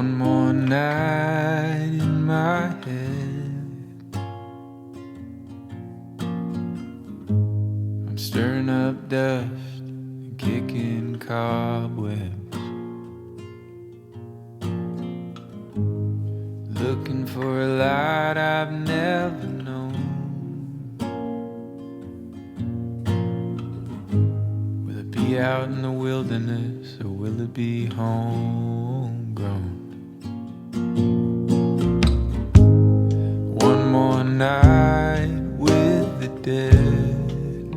One more night in my head, I'm stirring up dust and kicking cobwebs, looking for a light I've never known. Will it be out in the wilderness, or will it be homegrown? One more night with the dead,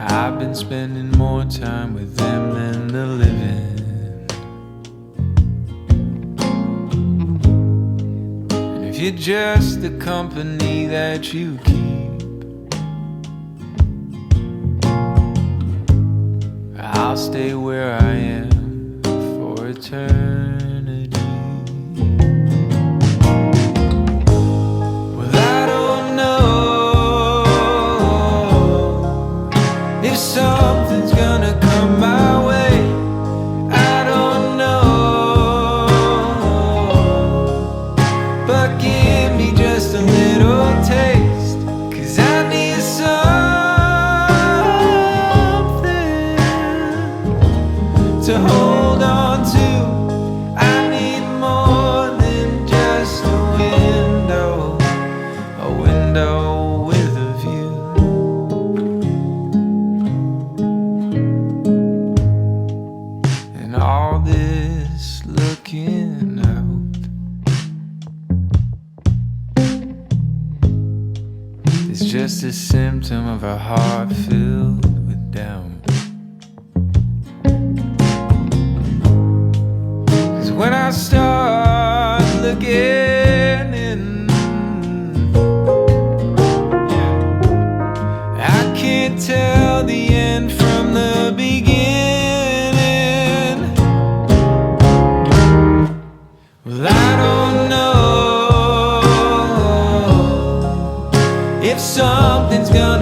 I've been spending more time with them than the living. And if you're just the company that you keep, I'll stay where I am for eternity. Well, I don't know if something's gonna come my way. I don't know, but give me just a little taste, 'cause I need to hold on to. I need more than just a window with a view. And all this looking out is just a symptom of a heart filled with doubt. When I start looking in, I can't tell the end from the beginning. Well, I don't know if something's gonna